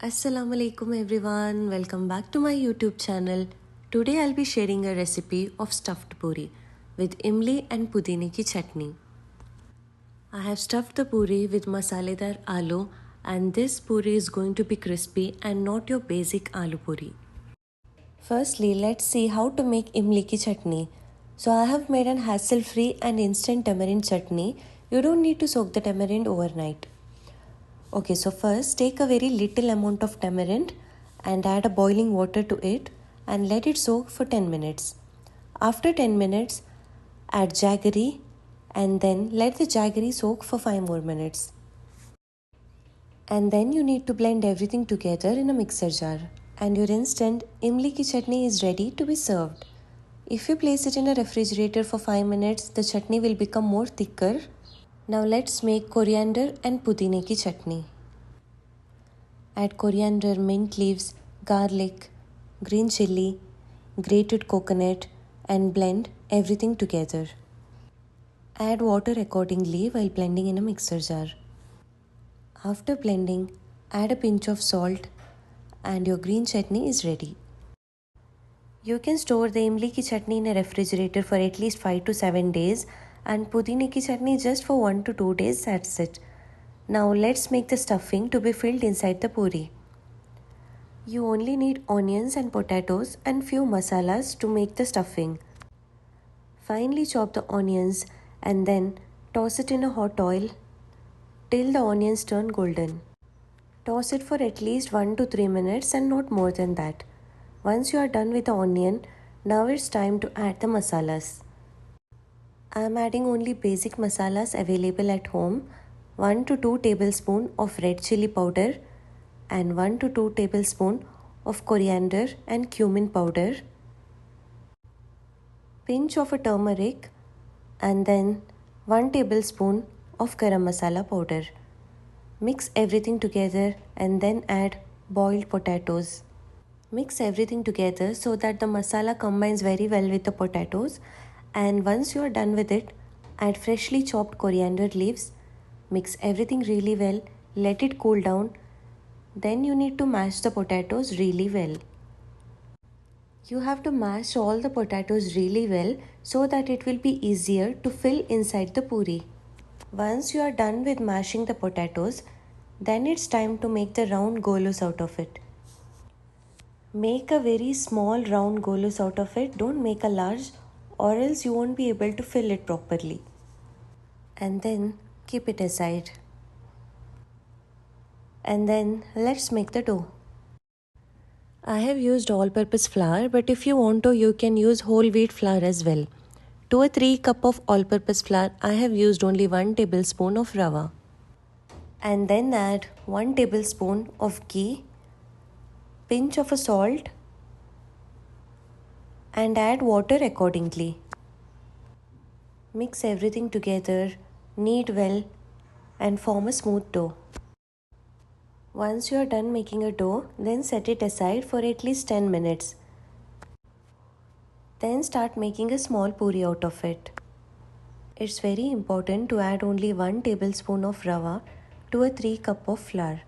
Assalamualaikum everyone, welcome back to my YouTube channel. Today I'll be sharing a recipe of stuffed puri with imli and pudine ki chutney. I have stuffed the puri with masaledar aloo, and this puri is going to be crispy and not your basic aloo puri. Firstly, let's see how to make imli ki chutney. So I have made an hassle-free and instant tamarind chutney. You don't need to soak the tamarind overnight. Okay, so first take a very little amount of tamarind and add a boiling water to it and let it soak for 10 minutes. After 10 minutes, add jaggery and then let the jaggery soak for 5 more minutes. And then you need to blend everything together in a mixer jar. And your instant imli ki chutney is ready to be served. If you place it in a refrigerator for 5 minutes, the chutney will become more thicker. Now let's make coriander and pudine ki chutney. Add coriander, mint leaves, garlic, green chili, grated coconut and blend everything together. Add water accordingly while blending in a mixer jar. After blending, add a pinch of salt and your green chutney is ready. You can store the imli ki chutney in a refrigerator for at least 5 to 7 days and pudine ki chutney just for 1 to 2 days, that's it. Now let's make the stuffing to be filled inside the puri. You only need onions and potatoes and few masalas to make the stuffing. Finely chop the onions and then toss it in a hot oil till the onions turn golden. Toss it for at least 1 to 3 minutes and not more than that. Once you are done with the onion, now it's time to add the masalas. I am adding only basic masalas available at home. 1 to 2 tablespoons of red chili powder and 1 to 2 tablespoons of coriander and cumin powder, pinch of a turmeric and then 1 tablespoon of garam masala powder. Mix everything together and then add boiled potatoes. Mix everything together so that the masala combines very well with the potatoes, and once you are done with it, add freshly chopped coriander leaves. Mix everything really well, let it cool down. Then you need to mash the potatoes really well. You have to mash all the potatoes really well so that it will be easier to fill inside the puri. Once you are done with mashing the potatoes, then it's time to make the round golus out of it. Make a very small round golus out of it, don't make a large or else you won't be able to fill it properly. And then keep it aside. And then let's make the dough. I have used all-purpose flour, but if you want to, you can use whole wheat flour as well. To a 3 cup of all-purpose flour, I have used only 1 tablespoon of rava. And then add 1 tablespoon of ghee, pinch of a salt and add water accordingly. Mix everything together, knead well and form a smooth dough. Once you are done making a dough, then set it aside for at least 10 minutes. Then start making a small puri out of it. It's very important to add only 1 tablespoon of rava to a 3 cup of flour.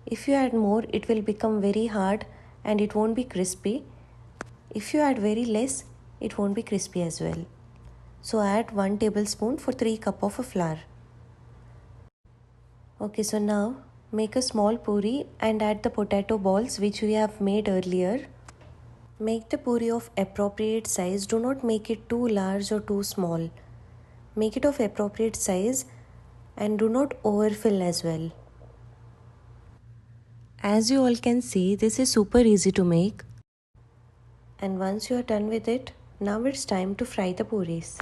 If you add more, it will become very hard and it won't be crispy. If you add very less, it won't be crispy as well. So add 1 tablespoon for 3 cup of flour. Okay, so now make a small puri and add the potato balls which we have made earlier. Make the puri of appropriate size. Do not make it too large or too small. Make it of appropriate size and do not overfill as well. As you all can see, this is super easy to make. And once you are done with it, now it's time to fry the puris.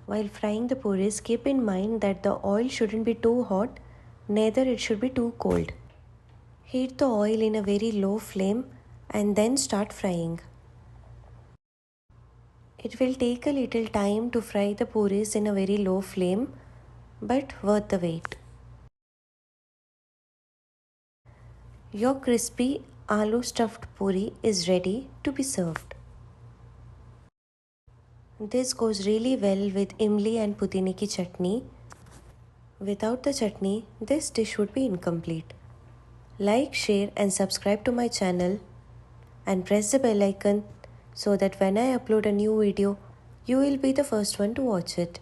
While frying the puris, keep in mind that the oil shouldn't be too hot, neither it should be too cold. Heat the oil in a very low flame and then start frying. It will take a little time to fry the puris in a very low flame, but worth the wait. Your crispy aloo stuffed puri is ready to be served. This goes really well with imli and pudine ki chutney. Without the chutney, this dish would be incomplete. Like, share and subscribe to my channel and press the bell icon so that when I upload a new video, you will be the first one to watch it.